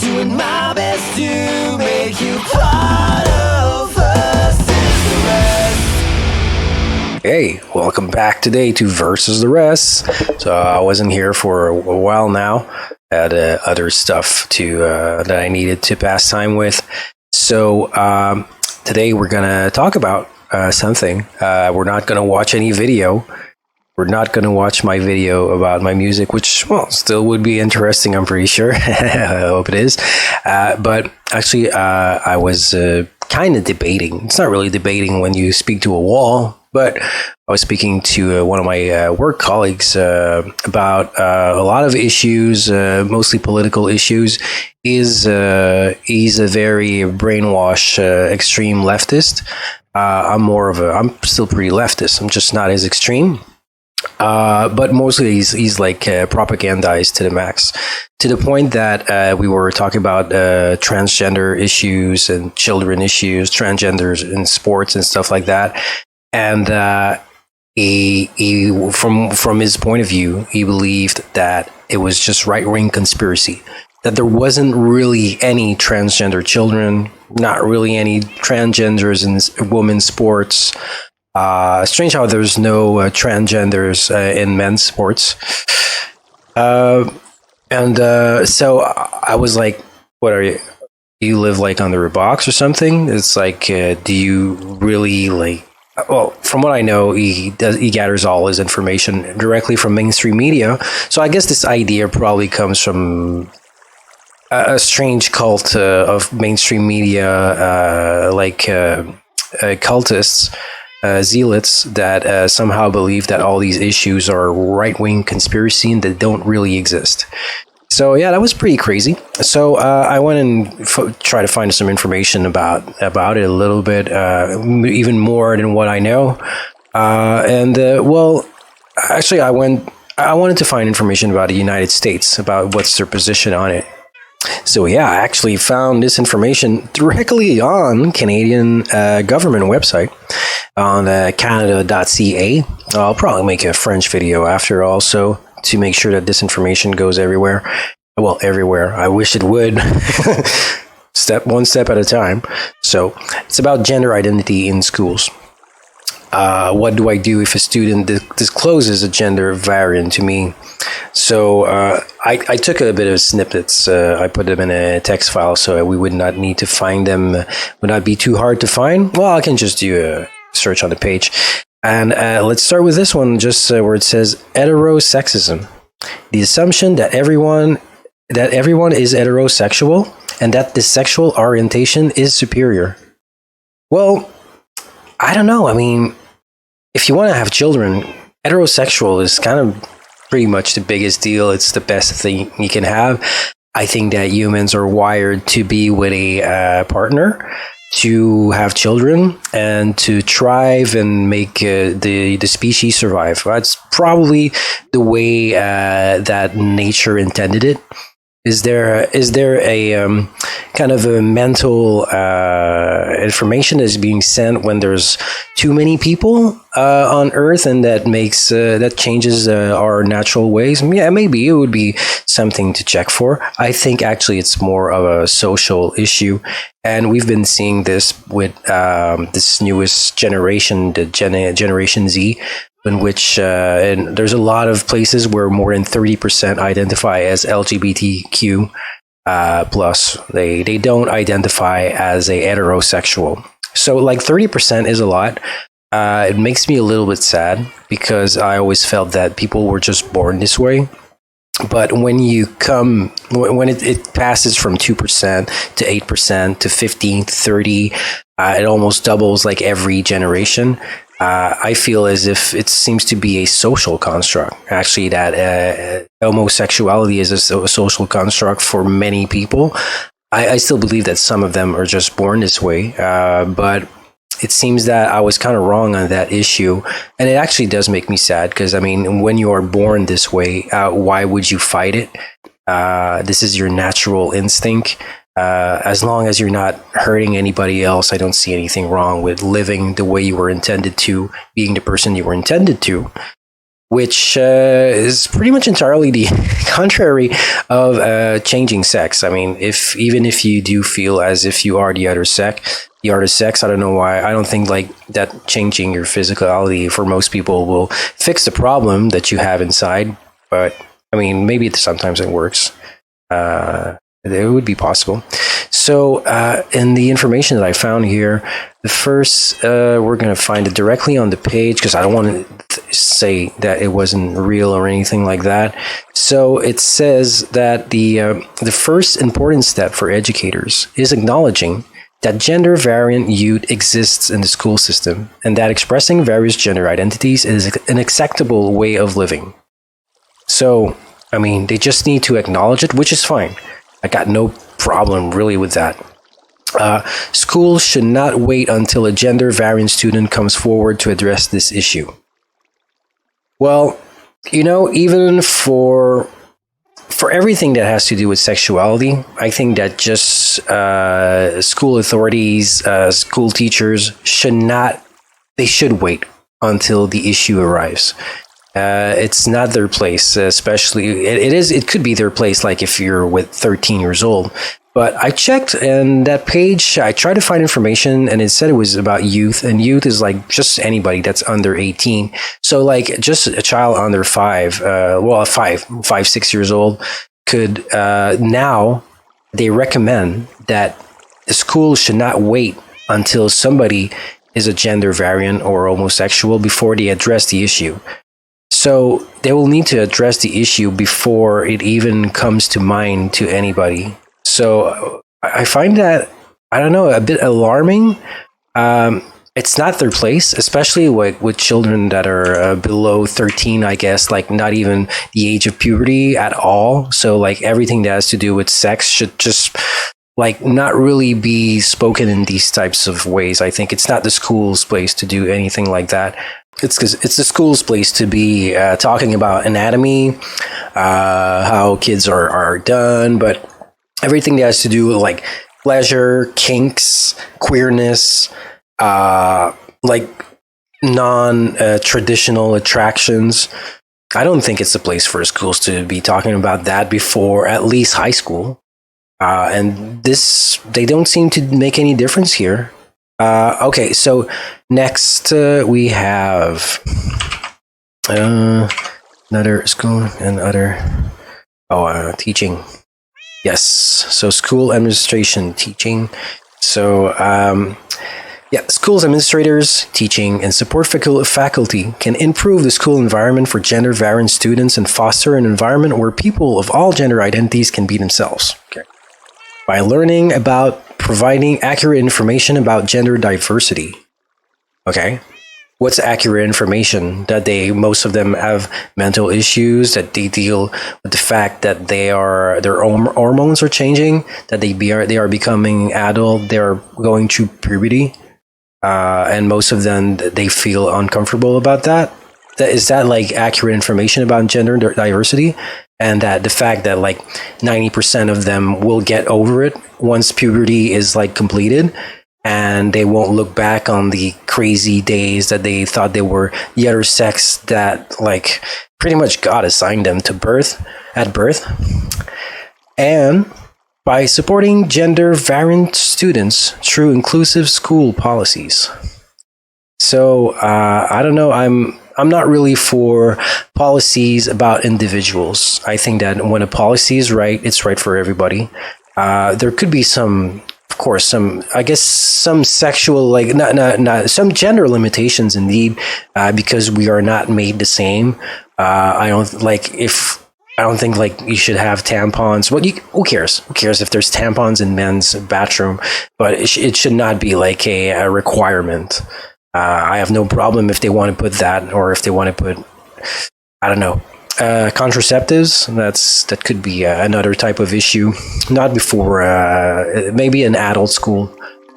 doing my best to make you part of us is the rest. Hey, welcome back today to Versus the Rest. So I wasn't here for a while now. Had other stuff to that I needed to pass time with. So today we're gonna talk about something. We're not gonna watch any video. We're not going to watch my video about my music, which, well, still would be interesting, I'm pretty sure. I hope it is. But actually, I was kind of debating. It's not really debating when you speak to a wall, but I was speaking to one of my work colleagues about a lot of issues, mostly political issues. He's a very brainwashed, extreme leftist. I'm still pretty leftist. I'm just not as extreme. But mostly he's like propagandized to the max, to the point that we were talking about transgender issues and children issues, transgenders in sports and stuff like that. And he from his point of view, he believed that it was just right-wing conspiracy, that there wasn't really any transgender children, not really any transgenders in women's sports. Strange how there's no transgenders in men's sports. So I was like, what are you? Do you live like under a box or something? It's like, do you really like? Well, from what I know, he gathers all his information directly from mainstream media. So I guess this idea probably comes from a strange cult of mainstream media, cultists. Zealots that somehow believe that all these issues are right-wing conspiracy and that don't really exist. So yeah, that was pretty crazy. So I went and tried to find some information about it a little bit, even more than what I know. Actually, I wanted to find information about the United States, about what's their position on it. So yeah, I actually found this information directly on Canadian government website on canada.ca. I'll probably make a French video after also to make sure that this information goes everywhere. Well, everywhere. I wish it would. One step at a time. So it's about gender identity in schools. What do I do if a student discloses a gender variant to me? So I took a bit of snippets. I put them in a text file so we would not need to find them. Would not be too hard to find. Well, I can just do a search on the page. And let's start with this one, just where it says heterosexism. The assumption that everyone is heterosexual and that the sexual orientation is superior. Well, I don't know. I mean, if you want to have children, heterosexual is kind of pretty much the biggest deal. It's the best thing you can have. I think that humans are wired to be with a partner, to have children, and to thrive and make the species survive. That's probably the way that nature intended it. Is there a kind of a mental information that is being sent when there's too many people on Earth, and that makes that changes our natural ways? Yeah, maybe it would be something to check for. I think actually it's more of a social issue, and we've been seeing this with this newest generation, the Generation Z. In which and there's a lot of places where more than 30% identify as LGBTQ plus. They don't identify as a heterosexual. So like 30% is a lot. It makes me a little bit sad because I always felt that people were just born this way. But when it passes from 2% to 8% to 15 to 30, it almost doubles like every generation. I feel as if it seems to be a social construct, actually, that homosexuality is a social construct for many people. I still believe that some of them are just born this way, but it seems that I was kind of wrong on that issue. And it actually does make me sad because, I mean, when you are born this way, why would you fight it? This is your natural instinct. As long as you're not hurting anybody else, I don't see anything wrong with living the way you were intended to, being the person you were intended to. which is pretty much entirely the contrary of changing sex. I mean, even if you do feel as if you are the other sex, I don't know why. I don't think like that changing your physicality for most people will fix the problem that you have inside. But I mean, maybe sometimes it works. It would be possible. So, in the information that I found here, the first, we're going to find it directly on the page because I don't want to say that it wasn't real or anything like that. So it says that the first important step for educators is acknowledging that gender variant youth exists in the school system and that expressing various gender identities is an acceptable way of living. So, I mean, they just need to acknowledge it, which is fine. I got no problem really with that. Schools should not wait until a gender variant student comes forward to address this issue. Well, even for everything that has to do with sexuality, I think that just school authorities, school teachers should wait until the issue arrives. It's not their place, especially it could be their place, like if you're with 13 years old. But I checked and that page, I tried to find information and it said it was about youth, and youth is like just anybody that's under 18. So like just a child under 6 years old could, now they recommend that the school should not wait until somebody is a gender variant or homosexual before they address the issue. So they will need to address the issue before it even comes to mind to anybody. So I find that, I don't know, a bit alarming. It's not their place, especially with children that are below 13, I guess, like not even the age of puberty at all. So like everything that has to do with sex should just like not really be spoken in these types of ways. I think it's not the school's place to do anything like that. It's because it's the school's place to be talking about anatomy, how kids are done, but everything that has to do with like pleasure, kinks, queerness, like non-traditional attractions. I don't think it's the place for schools to be talking about that before at least high school. And they don't seem to make any difference here. Okay, so next we have another school and other teaching. Yes, so school administration, teaching. So schools administrators, teaching, and support faculty can improve the school environment for gender variant students and foster an environment where people of all gender identities can be themselves. Okay. By learning about providing accurate information about gender diversity. Okay. What's accurate information? That most of them have mental issues, that they deal with the fact that their hormones are changing, that they are becoming adult, they're going through puberty, and most of them, they feel uncomfortable about that. Is that like accurate information about gender diversity? And that the fact that like 90% of them will get over it once puberty is like completed, and they won't look back on the crazy days that they thought they were the other sex that like pretty much God assigned them to at birth. And by supporting gender variant students through inclusive school policies. So I don't know. I'm not really for policies about individuals. I think that when a policy is right, it's right for everybody. There could be some sexual, like not some gender limitations indeed, because we are not made the same. I don't think like you should have tampons. Well, who cares? Who cares if there's tampons in men's bathroom? But it should not be like a requirement. I have no problem if they want to put that, or if they want to put, I don't know, contraceptives. That could be another type of issue. Not before, maybe an adult school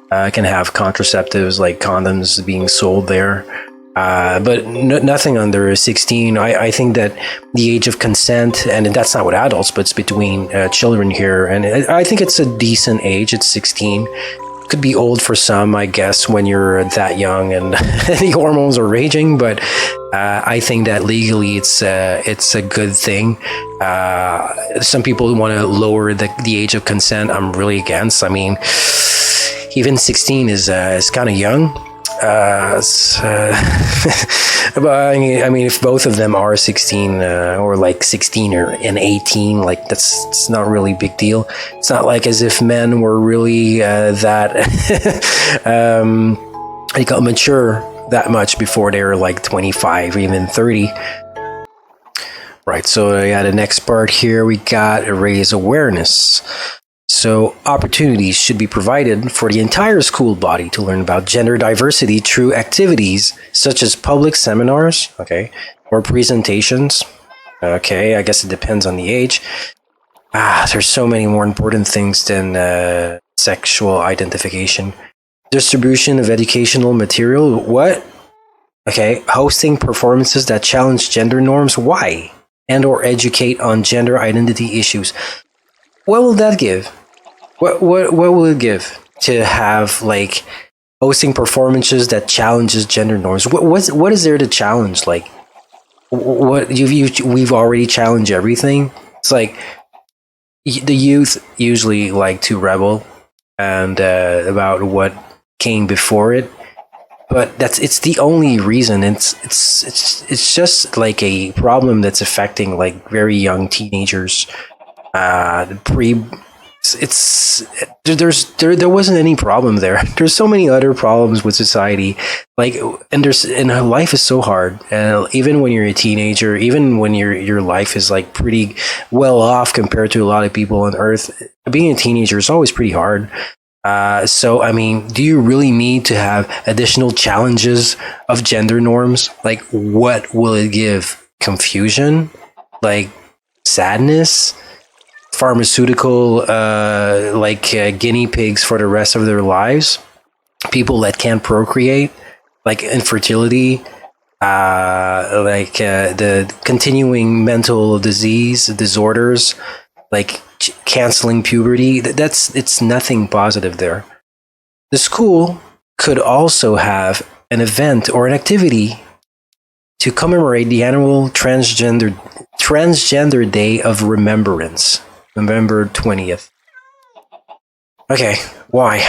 can have contraceptives like condoms being sold there. But nothing under 16. I think that the age of consent, and that's not with adults, but it's between children here. And I think it's a decent age. It's 16. could be old for some, I guess, when you're that young and the hormones are raging. But I think that legally it's a good thing. Some people want to lower the age of consent. I'm really against. I mean, even 16 is kind of young. But I mean, if both of them are 16 or like 16 and 18, like it's not really a big deal. It's not like as if men were really that they got mature that much before they were like 25 or even 30. Right, so yeah, the next part here we got raise awareness. So, opportunities should be provided for the entire school body to learn about gender diversity through activities such as public seminars, okay, or presentations. Okay, I guess it depends on the age. There's so many more important things than sexual identification. Distribution of educational material. What? Okay, hosting performances that challenge gender norms. Why? And or educate on gender identity issues. What will that give? What will it give to have like hosting performances that challenges gender norms? What is there to challenge? Like what we've already challenged everything. It's like the youth usually like to rebel and about what came before it, but it's the only reason. It's just like a problem that's affecting like very young teenagers. There wasn't any problem there. There's so many other problems with society, like and life is so hard. And even when you're a teenager, even when your life is like pretty well off compared to a lot of people on Earth, being a teenager is always pretty hard. So I mean, do you really need to have additional challenges of gender norms? Like, what will it give? Confusion, like sadness. Pharmaceutical guinea pigs for the rest of their lives, people that can't procreate, like infertility, the continuing mental disorders, like canceling puberty. It's nothing positive there. The school could also have an event or an activity to commemorate the annual Transgender Day of Remembrance, November 20th. Okay, why?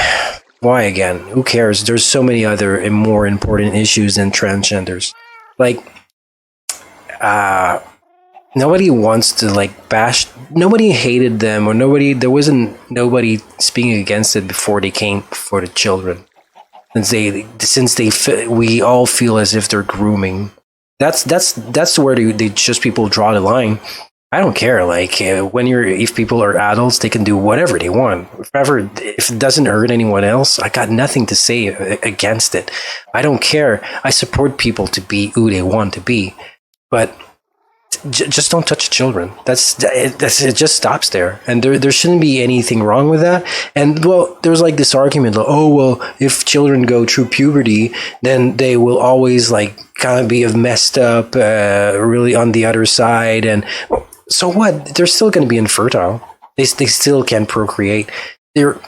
Why again? Who cares? There's so many other and more important issues than transgenders. Like, nobody wants to like bash. Nobody hated them, or there wasn't nobody speaking against it before they came for the children. We all feel as if they're grooming. That's where they just people draw the line. I don't care. Like if people are adults, they can do whatever they want. If it doesn't hurt anyone else, I got nothing to say against it. I don't care. I support people to be who they want to be, but just don't touch children. It just stops there, and there shouldn't be anything wrong with that. And well, there's like this argument, like, oh well, if children go through puberty, then they will always like kind of be messed up, really on the other side. And so what? They're still going to be infertile. They still can procreate. You're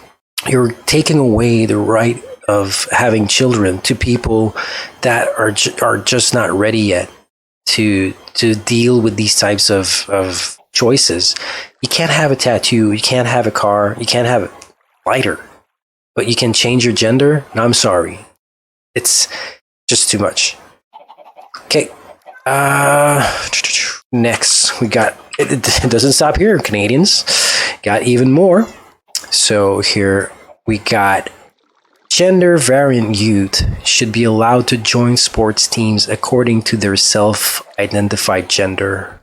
taking away the right of having children to people that are just not ready yet to deal with these types of choices. You can't have a tattoo, you can't have a car, you can't have a lighter, but you can change your gender. No, I'm sorry. It's just too much. Okay. Next, we got, it doesn't stop here, Canadians. Got even more. So here we got gender variant youth should be allowed to join sports teams according to their self-identified gender.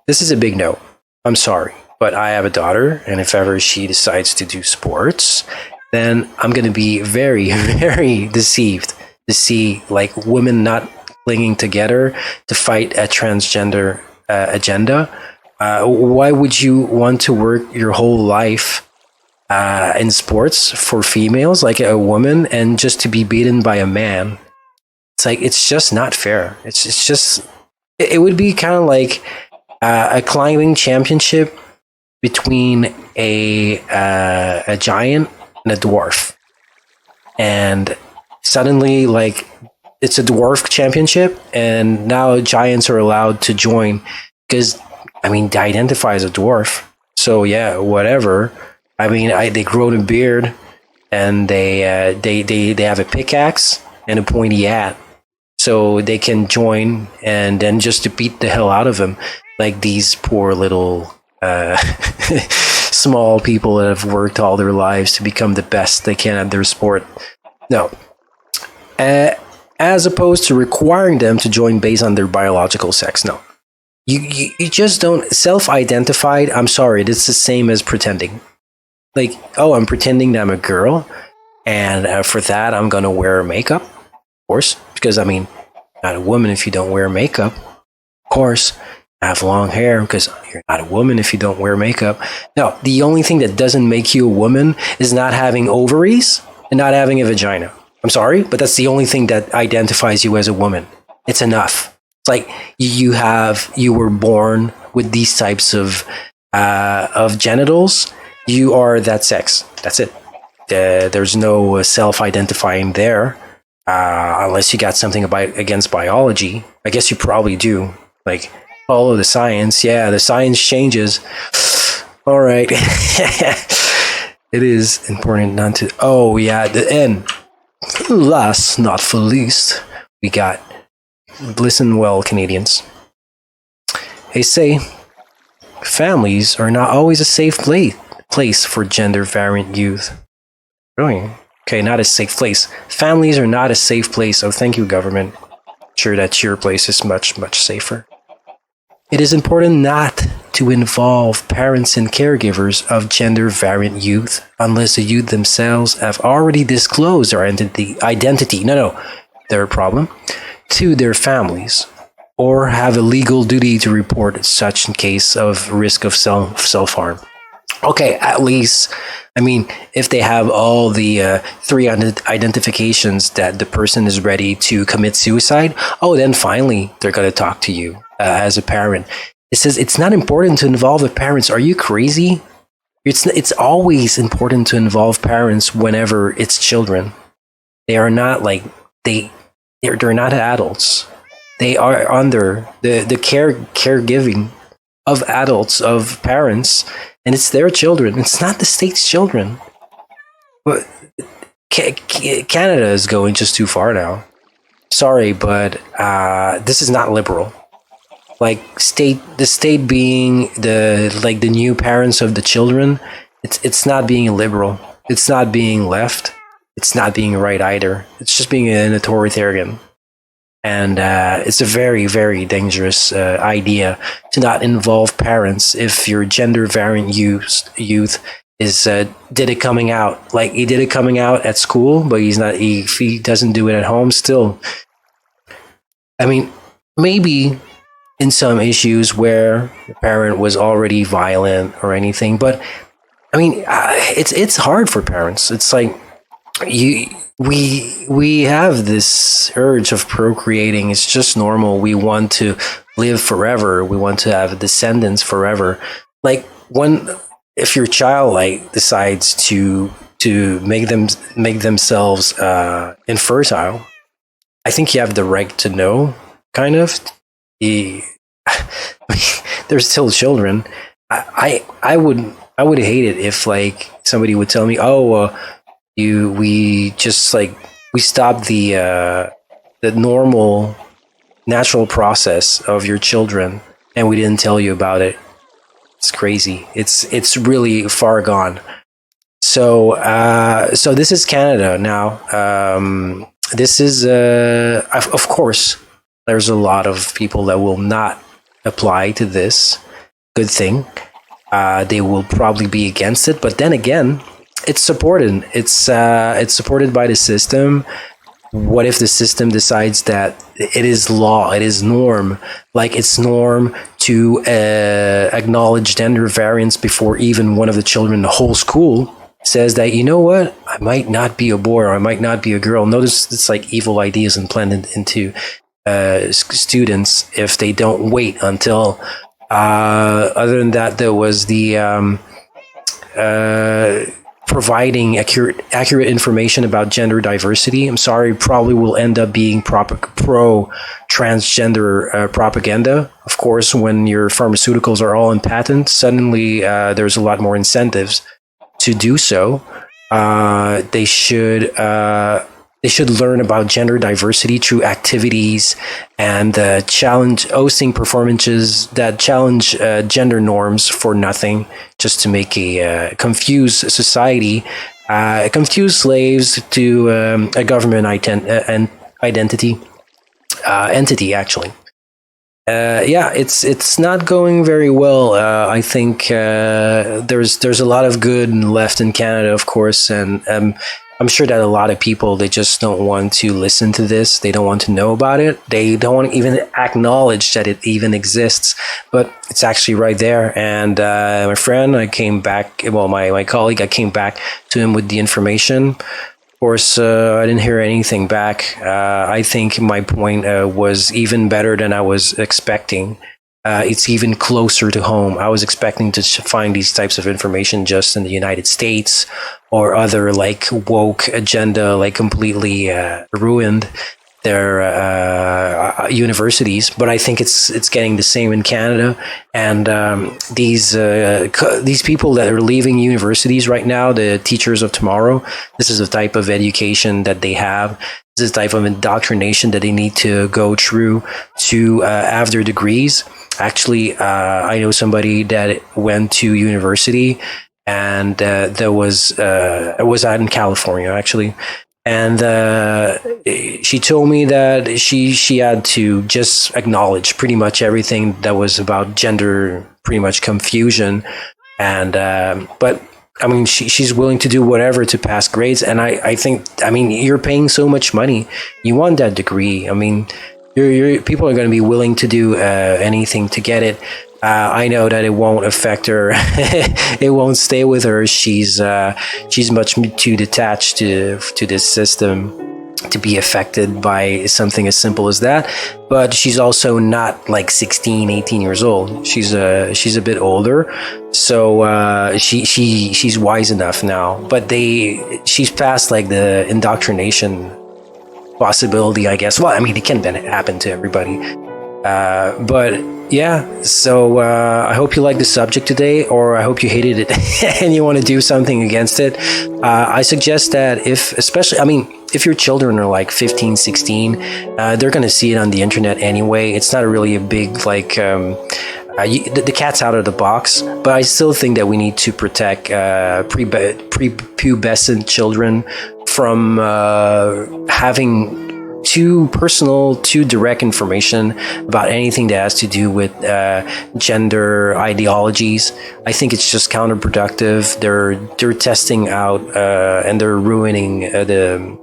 This is a big no. I'm sorry, but I have a daughter, and if ever she decides to do sports, then I'm going to be very, very deceived to see like women not clinging together to fight a transgender agenda. Why would you want to work your whole life in sports for females, like a woman, and just to be beaten by a man? It's like, it's just not fair. It's just, it would be kind of like a climbing championship between a giant and a dwarf. And suddenly, like, it's a dwarf championship, and now giants are allowed to join because, I mean, they identify as a dwarf. So yeah, whatever. I mean, they grow a beard, and they have a pickaxe and a pointy hat, so they can join and then just to beat the hell out of them, like these poor little small people that have worked all their lives to become the best they can at their sport. No, as opposed to requiring them to join based on their biological sex. No, you just don't self-identified. I'm sorry, it's the same as pretending. Like, oh, I'm pretending that I'm a girl, and for that I'm gonna wear makeup, of course, because I mean, not a woman if you don't wear makeup. Of course, have long hair because you're not a woman if you don't wear makeup. No, the only thing that doesn't make you a woman is not having ovaries and not having a vagina. I'm sorry, but that's the only thing that identifies you as a woman. It's enough. It's like you were born with these types of genitals. You are that sex. That's it. There's no self-identifying there, unless you got something against biology. I guess you probably do. Like, follow the science. Yeah, the science changes. All right. It is important not to. Oh yeah, the end. Last, not for least, we got listen well, Canadians. They say families are not always a safe place for gender variant youth. Really? Okay, not a safe place. Families are not a safe place. Oh, thank you, government. Sure that your place is much, much safer. It is important not to involve parents and caregivers of gender variant youth unless the youth themselves have already disclosed their their problem, to their families, or have a legal duty to report such in case of risk of self-harm. Okay, at least, I mean, if they have all the 300 identifications that the person is ready to commit suicide, oh, then finally they're going to talk to you as a parent. It says it's not important to involve the parents. Are you crazy? It's always important to involve parents whenever it's children. They are not like they're not adults. They are under the caregiving of adults, of parents, and it's their children. It's not the state's children. But Canada is going just too far now. Sorry, but this is not liberal. Like the state being the new parents of the children. It's not being liberal. It's not being left. It's not being right either. It's just being an authoritarian. And it's a very, very dangerous idea to not involve parents if your gender variant youth is did it coming out. Like, he did it coming out at school, but if he doesn't do it at home still. I mean, maybe in some issues where the parent was already violent or anything, but I mean, it's hard for parents. It's like we have this urge of procreating. It's just normal. We want to live forever. We want to have descendants forever. Like, if your child decides to make themselves infertile, I think you have the right to know. Kind of. They're still children. I would hate it if somebody would tell me, oh. We stopped the normal natural process of your children and we didn't tell you about it. It's crazy. It's really far gone. So this is Canada now. This is of course there's a lot of people that will not apply to this. Good thing. They will probably be against it, but then again, it's supported. It's supported by the system. What if the system decides that it is law, it is norm, like it's norm to acknowledge gender variance before even one of the children in the whole school says that, you know what, I might not be a boy or I might not be a girl. Notice it's like evil ideas implanted into students if they don't wait until. Other than that, there was the providing accurate information about gender diversity. I'm sorry, probably will end up being pro transgender propaganda. Of course, when your pharmaceuticals are all in patent, suddenly there's a lot more incentives to do so. They should learn about gender diversity through activities and hosting performances that challenge gender norms for nothing, just to make a confused society, confuse slaves to a government entity, actually. Yeah, it's not going very well. I think there's a lot of good left in Canada, of course, and I'm sure that a lot of people, they just don't want to listen to this. They don't want to know about it. They don't want to even acknowledge that it even exists, but it's actually right there. And my friend, I came back. Well, my colleague, I came back to him with the information. Of course, I didn't hear anything back. I think my point was even better than I was expecting. It's even closer to home. I was expecting to find these types of information just in the United States or other like woke agenda, like completely ruined their universities. But I think it's getting the same in Canada. And these people that are leaving universities right now, the teachers of tomorrow, this is the type of education that they have. This is the type of indoctrination that they need to go through to have their degrees. Actually, I know somebody that went to university, and there was it was out in California, actually. And she told me that she had to just acknowledge pretty much everything that was about gender, pretty much confusion. And but I mean, she's willing to do whatever to pass grades. And I think, I mean, you're paying so much money, you want that degree. I mean, people are going to be willing to do anything to get it. I know that it won't affect her. It won't stay with her. She's much too detached to this system to be affected by something as simple as that. But she's also not like 16, 18 years old. She's a bit older, so she's wise enough now. But she's past like the indoctrination possibility, I guess. Well, I mean, it can happen to everybody. But yeah, so I hope you like the subject today, or I hope you hated it and you want to do something against it. I suggest that if your children are like 15, 16, they're going to see it on the internet anyway. It's not really a big, like, the cat's out of the box, but I still think that we need to protect prepubescent children from having too personal, too direct information about anything that has to do with gender ideologies. I think it's just counterproductive. They're testing out and they're ruining the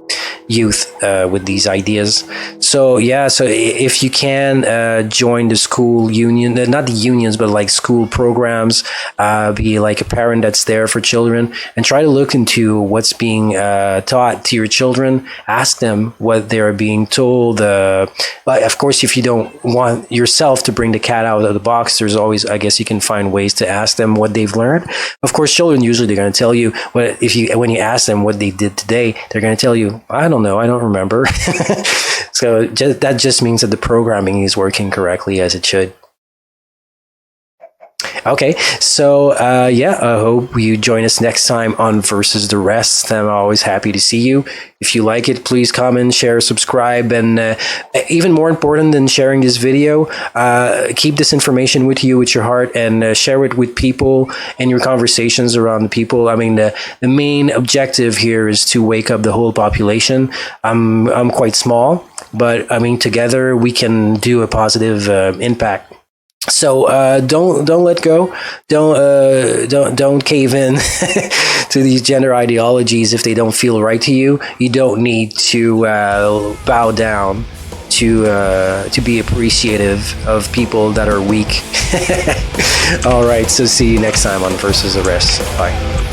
youth with these ideas. So yeah, so if you can join the school union, not the unions, but like school programs, be like a parent that's there for children, and try to look into what's being taught to your children. Ask them what they're being told. But of course, if you don't want yourself to bring the cat out of the box, there's always, I guess, you can find ways to ask them what they've learned. Of course, children usually, they're going to tell you when you ask them what they did today, they're going to tell you, I don't know, I don't remember. So that just means that the programming is working correctly as it should. Okay, so yeah, I hope you join us next time on Versus the Rest. I'm always happy to see you. If you like it, please comment, share, subscribe, and even more important than sharing this video, keep this information with you, with your heart, and share it with people in your conversations around the people. I mean, the main objective here is to wake up the whole population. I'm quite small, but I mean, together we can do a positive impact. So don't let go. Don't cave in to these gender ideologies if they don't feel right to you. You don't need to bow down to be appreciative of people that are weak. All right, so see you next time on Versus the Rest. Bye.